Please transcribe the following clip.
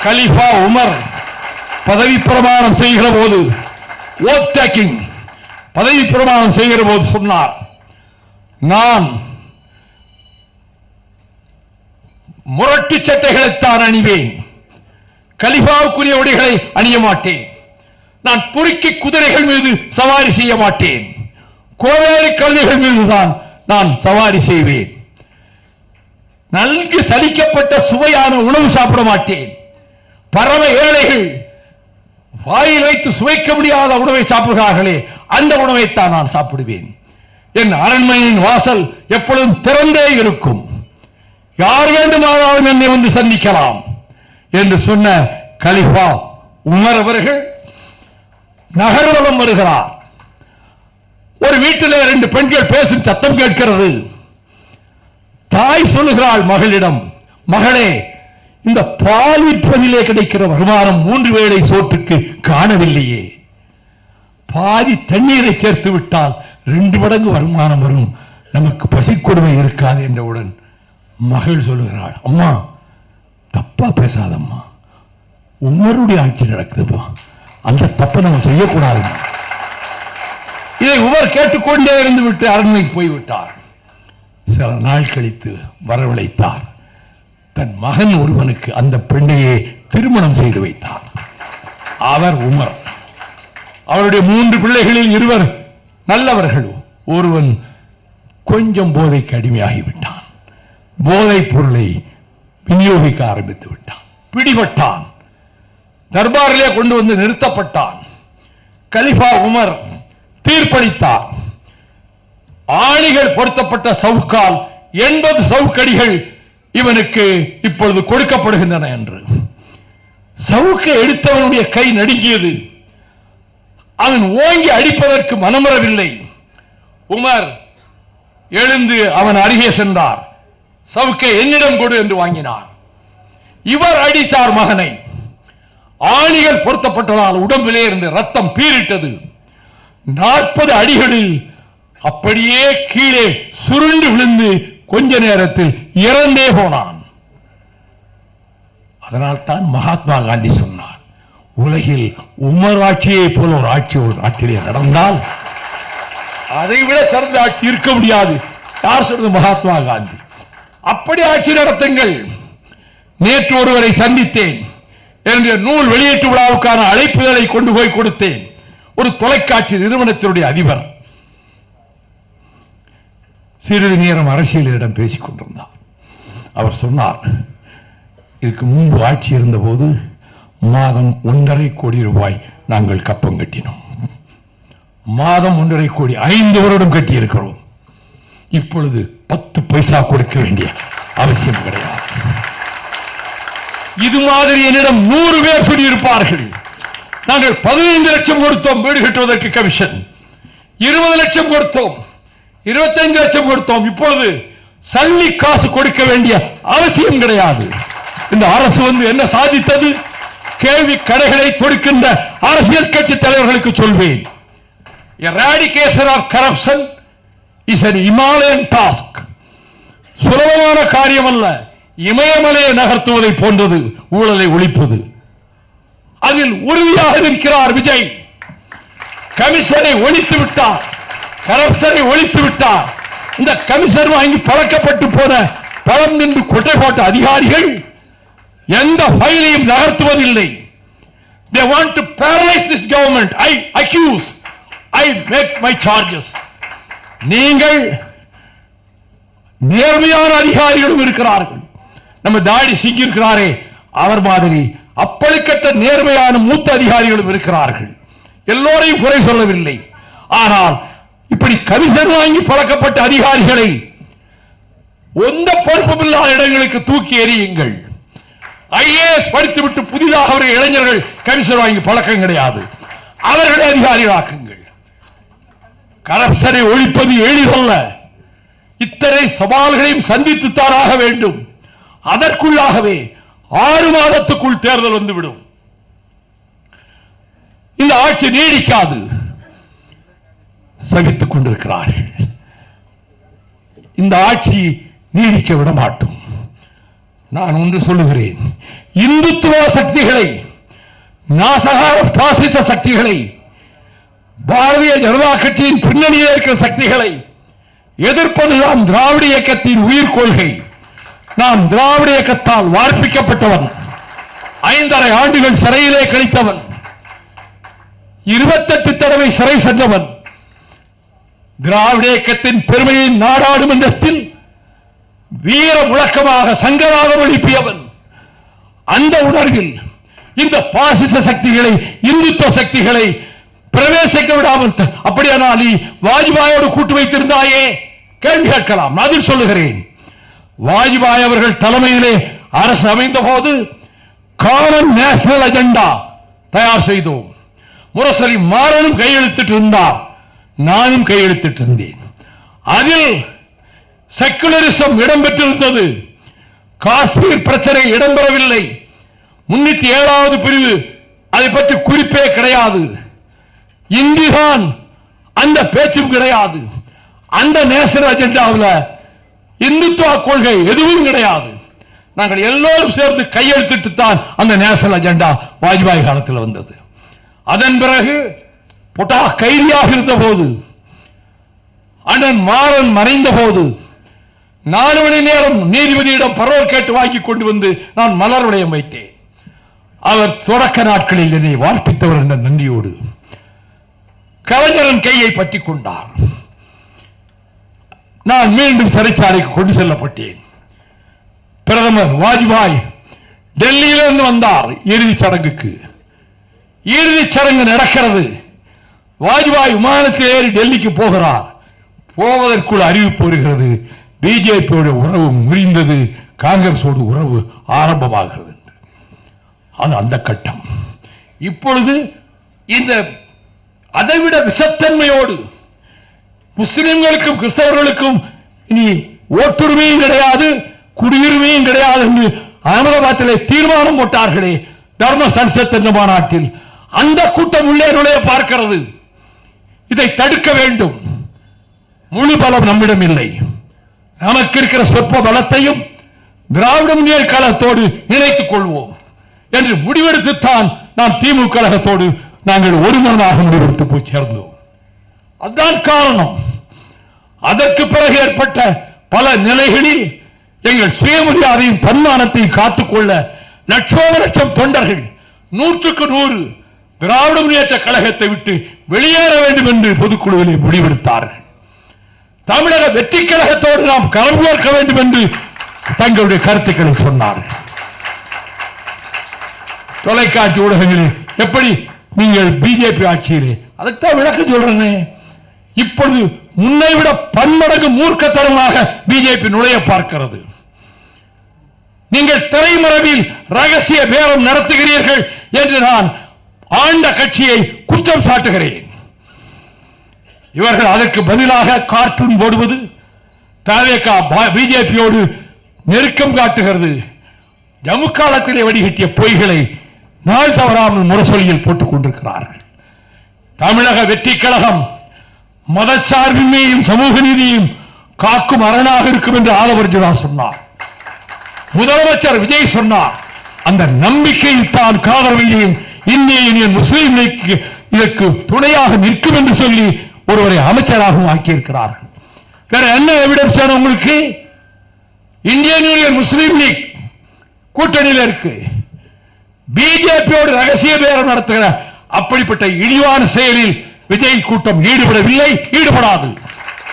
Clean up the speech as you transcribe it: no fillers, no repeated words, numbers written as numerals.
Khalifa Umar பதவி பிரமாணம் செய்கிற போது, பதவி பிரமாணம் செய்கிற போது சொன்னார், நான் முரட்டு சட்டைகளைத்தான் அணிவேன், கலிஃபாவுக்குரிய உடைகளை அணிய மாட்டேன், நான் துருக்கி குதிரைகள் மீது சவாரி செய்ய மாட்டேன், கோவேரி கழுதைகள் மீதுதான் நான் சவாரி செய்வேன், நன்கு சலிக்கப்பட்ட சுவையான உணவு சாப்பிட மாட்டேன், பரம ஏழைகள் வாயில் வைத்து சுவைக்க முடியாத உணவை சாப்பிடுகிறார்களே அந்த உணவைத்தான் நான் சாப்பிடுவேன், என் அரண்மனையின் வாசல் எப்பொழுதும் திறந்தே இருக்கும், யார் வேண்டுமானாலும் என்னை வந்து சந்திக்கலாம் என்று சொன்ன கலிஃபா உமர் அவர்கள் நகர்வலம் வருகிறார். ஒரு வீட்டிலே 2 பெண்கள் பேசும் சத்தம் கேட்கிறது. தாய் சொல்லுகிறாள் மகளிடம், மகளே, இந்த பால் விற்பதிலே கிடைக்கிற வருமானம் 3 வேளை சோற்றுக்கு காணவில்லையே, பாதி தண்ணீரை சேர்த்து விட்டால் 2 மடங்கு வருமானம் வரும், நமக்கு பசிக்கொடுமை இருக்காது என்றவுடன் மகள் சொல்லுகிறாள், அம்மா தப்பா பேசாதம்மா, உமருடைய ஆட்சி நடக்குதுப்பா, அந்த தப்பை நம்ம செய்யக்கூடாது. இதை உமர் கேட்டுக்கொண்டே இருந்து விட்டு அரண்மனைக்கு போய்விட்டார். சில நாள் கழித்து வரவழைத்தார். தன் மகன் ஒருவனுக்கு அந்த பெண்ணையே திருமணம் செய்து வைத்தார். அவர் உமர். அவருடைய 3 பிள்ளைகளில் 2 நல்லவர்கள், ஒருவன் கொஞ்சம் போதைக்கு அடிமையாகிவிட்டான், போதைப் பொருளை விநியோகிக்க ஆரம்பித்து விட்டான், பிடிபட்டான், தர்பாரிலே கொண்டு வந்து நிறுத்தப்பட்டான். கலிஃபா உமர் தீர்ப்பளித்தார், ஆணிகள் பொருத்தப்பட்ட சவுக்கால் 80 சவுக்கடிகள் இவனுக்கு இப்பொழுது கொடுக்கப்படுகின்றன என்று. சவுக்கை எடுத்தவனுடைய கை நடுங்கியது. அவன் ஓங்கி அடிப்பதற்கு மனமரவில்லை. உமர் எழுந்து அவன் அருகே சென்றார். சவுக்கை என்னிடம் கொடு என்று வாங்கினார். இவர் அடித்தார் மகனை. ஆணிகள் பொருத்தப்பட்டதால் உடம்பிலே இருந்து ரத்தம் பீரிட்டது. 40 அடிகளில் அப்படியே கீழே சுருண்டு விழுந்து கொஞ்ச நேரத்தில் இறந்தே போனான். அதனால் தான் மகாத்மா காந்தி சொன்னார், உலகில் உமர் ஆட்சியை போல ஒரு ஆட்சி ஒரு நாட்டிலே நடந்தால் அதைவிட சிறந்த ஆட்சி இருக்க முடியாது. யார் சொன்னது? மகாத்மா காந்தி. அப்படி ஆட்சி நடத்துங்கள். நேற்று ஒருவரை சந்தித்தேன். என்னுடைய நூல் வெளியீட்டு விழாவுக்கான அழைப்புகளை கொண்டு போய் கொடுத்தேன். ஒரு தொலைக்காட்சி நிறுவனத்தினுடைய அதிபர் சிறிது நேரம் அரசியலிடம் பேசிக் கொண்டிருந்தார். அவர் சொன்னார், இதுக்கு முன்பு ஆட்சி இருந்தபோது மாதம் 1.5 கோடி ரூபாய் நாங்கள் கப்பம் கட்டினோம். மாதம் 1.5 கோடி 5 வருடம் கட்டி இருக்கிறோம். இப்பொழுது 10 பைசா கொடுக்க வேண்டிய அவசியம் கிடையாது. இது மாதிரி என்னிடம் 100 பேர் சொல்லியிருப்பார்கள். நாங்கள் 15 லட்சம் கொடுத்தோம் வீடு கட்டுவதற்கு கமிஷன், 20 லட்சம் கொடுத்தோம், 25 லட்சம் கொடுத்தோம். இப்பொழுது சல்லி காசு கொடுக்க வேண்டிய அவசியம் கிடையாது. இந்த அரசு வந்து என்ன சாதித்தது? கேள்வி கடைகளை தொடுக்கின்ற அரசியல் கட்சி தலைவர்களுக்கு சொல்வேன், eradication of corruption is an Himalayan task. சுலபமான காரியம் அல்ல. இமயமலையை நகர்த்துவதை போன்றது ஊழலை ஒழிப்பது. அதில் உறுதியாக இருக்கிறார் விஜய். கமிஷனை ஒழித்து விட்டார், கரப்ஷனை ஒழித்து விட்டார். இந்த கமிஷன் வாங்கி பழக்கப்பட்டு போன பழம் நின்று கொட்டை போட்ட அதிகாரிகள் எந்த ஃபைலையும் நகர்த்துவதில்லை. They want to paralyze this government. I accuse, I make my charges. நீங்கள் நேர்மையான அதிகாரிகளும் இருக்கிறார்கள். நம்ம தாடி சிங்கி இருக்கிறாரே அவர் மாதிரி அப்பழுக்கற்ற நேர்மையான மூத்த அதிகாரிகளும் இருக்கிறார்கள். எல்லோரையும் குறை சொல்லவில்லை. ஆனால் இப்படி கமிஷன் வாங்கி பழக்கப்பட்ட அதிகாரிகளை எந்த பொறுப்புமில்லாத இடங்களுக்கு தூக்கி எறியுங்கள். ஐஏஎஸ் படித்துவிட்டு புதிதாக அவர்கள் இளைஞர்கள் கமிஷன் வாங்கி பழக்கம் கிடையாது, அவர்களை அதிகாரிகளாக்குங்கள். கரப்ஷனை ஒழிப்பது எளிதல்ல. இத்தனை சவால்களையும் சந்தித்துத்தான் ஆக வேண்டும். அதற்குள்ளாகவே 6 மாதத்துக்குள் தேர்தல் வந்துவிடும். இந்த ஆட்சி நீடிக்காது. சகித்துக் கொண்டிருக்கிறார்கள். இந்த ஆட்சி நீடிக்க விட மாட்டோம். நான் ஒன்று சொல்லுகிறேன், இந்துத்துவ சக்திகளை, நாசகார பாசிச சக்திகளை, பாரதிய ஜனதா கட்சியின் பின்னணியில் இருக்கிற சக்திகளை எதிர்ப்பதுதான் திராவிட இயக்கத்தின் உயிர் கொள்கை. நான் திராவிட இயக்கத்தால் வார்ப்பிக்கப்பட்டவன், 5.5 ஆண்டுகள் சிறையிலே கழித்தவன், 28 தடவை சிறை சென்றவன். திராவிட இயக்கத்தின் பெருமையை நாடாளுமன்றத்தில் வீர முழக்கமாக சங்கராகம் எழுப்பியவன். அந்த உணர்வில் இந்த பாசிச சக்திகளை, இந்துத்துவ சக்திகளை பிரவேசிக்க விடாமல், அப்படியானால் நீ வாஜ்பாயோடு கூட்டு வைத்திருந்தாயே? கேள்வி கேட்கலாம். அதில் சொல்லுகிறேன், வாஜ்பாய் அவர்கள் தலைமையிலே அரசு அமைந்த போது காமன் நேஷனல் அஜெண்டா தயார் செய்தோம். முரசொலி மாறனும் கையெழுத்திட்டு இருந்தார், நானும் கையெழுத்திட்டு இருந்தேன். அதில் செக்குலரிசம் இடம்பெற்றிருந்தது, காஷ்மீர் பிரச்சனை இடம்பெறவில்லை. 307வது பிரிவு அதை பற்றி குறிப்பே கிடையாது. இந்திதான் அந்த பேச்சும் கிடையாது. அந்த நேஷனல் அஜெண்டாவில் இந்துத்துவ கொள்கை எதுவும் கிடையாது. நாங்கள் எல்லோரும் சேர்ந்து கையெழுத்திட்டு தான் அந்த நேஷனல் அஜெண்டா வாஜ்பாய் காலத்தில் வந்தது. அதன் பிறகு புட்டா கைதியாக இருந்த போது, அண்ணன் மாறன் மறைந்த போது 4 மணி நேரம் நீதிபதியிடம் பரோல் கேட்டு வாங்கி கொண்டு வந்து நான் மலர் வளையம் வைத்தேன். அவர் தொடக்க நாட்களில் என்னை வாழ்ப்பித்தவர் என்ற நன்றியோடு கலைஞரன் கையை பற்றி கொண்டார். நான் மீண்டும் சிறைச்சாலைக்கு கொண்டு செல்லப்பட்டேன். பிரதமர் வாஜ்பாய் டெல்லியிலிருந்து வந்தார் இறுதிச் சடங்குக்கு. இறுதிச் சடங்கு நடக்கிறது. வாஜ்பாய் விமானத்தில் ஏறி டெல்லிக்கு போகிறார். போவதற்குள் அறிவிப்பு வருகிறது, பிஜேபியோட உறவு முறிந்தது, காங்கிரஸோடு உறவு ஆரம்பமாகிறது. அது அந்த கட்டம். இப்பொழுது இந்த அதைவிட விஷத்தன்மையோடு முஸ்லிம்களுக்கும் கிறிஸ்தவர்களுக்கும் இனி ஓட்டுரிமையும் கிடையாது, குடியுரிமையும் கிடையாது என்று அகமதாபாத்தில் தீர்மானம் போட்டார்களே தர்ம சன்சத் என்ற மாநாட்டில், அந்த கூட்டம் உள்ளே நுழைய பார்க்கிறது. இதை தடுக்க வேண்டும். முழு பலம் நம்மிடம் இல்லை. நமக்கு இருக்கிற சொற்ப பலத்தையும் திராவிட முன்னேற்ற கழகத்தோடு இணைத்துக் கொள்வோம் என்று முடிவெடுத்துத்தான் நாம் திமுக கழகத்தோடு நாங்கள் ஒருமனதாக முடிவெடுத்து போய் சேர்ந்தோம். அதுதான் காரணம். அதற்கு பிறகு ஏற்பட்ட பல நிலைகளில் எங்கள் சுயமரியாதையும் தன்மானத்தையும் காத்துக்கொள்ள லட்சோப லட்சம் தொண்டர்கள் 100க்கு 100 திராவிட முன்னேற்ற கழகத்தை விட்டு வெளியேற வேண்டும் என்று பொதுக்குழுவிலே முடிவெடுத்தார்கள். தமிழக வெற்றி கழகத்தோடு நாம் கலந்து வேண்டும் என்று தங்களுடைய கருத்துக்களை சொன்னார்கள். தொலைக்காட்சி ஊடகங்களில் எப்படி நீங்கள் பிஜேபி ஆட்சியிலே, அதுதான் விளக்கம் சொல்றேன். இப்பொழுது முன்னை விட பன்மடங்கு மூர்க்கத்தனமாக பிஜேபி நுழைய பார்க்கிறது. நீங்கள் திரைமறைவில் ரகசிய பேரம் நடத்துகிறீர்கள் என்று நான் ஆண்ட கட்சியை குற்றம் சாட்டுகிறேன். இவர்கள் அதற்கு பதிலாக கார்ட்டூன் போடுவது, பிஜேபியோடு நெருக்கம் காட்டுகிறது. ஜம்மு காலத்திலே வடிகட்டிய பொய்களை நாள் தவறாமல் முரசொலியில் போட்டுக் கொண்டிருக்கிறார்கள். தமிழக வெற்றி கழகம் மதச்சார்பின்மையும் சமூக நீதியும் காக்கும் அரணாக இருக்கும் என்று ஆதவர்ஜுனா சொன்னார். முதலமைச்சர் விஜய் சொன்னார். அந்த நம்பிக்கையில் தான் காதர் விஜயும் இந்திய முஸ்லீம் லீக் இதற்கு துணையாக நிற்கும் என்று சொல்லி ஒருவரை அமைச்சராகவும் ஆக்கியிருக்கிறார்கள். வேற என்ன எவிடன்ஸ் உங்களுக்கு? இந்தியன் யூனியன் முஸ்லீம் லீக் கூட்டணியில் இருக்கு. பிஜேபியோடு ரகசிய பேரம் நடத்துகிற அப்படிப்பட்ட இழிவான செயலில் விஜய் கூட்டம் ஈடுபடவில்லை, ஈடுபடாது.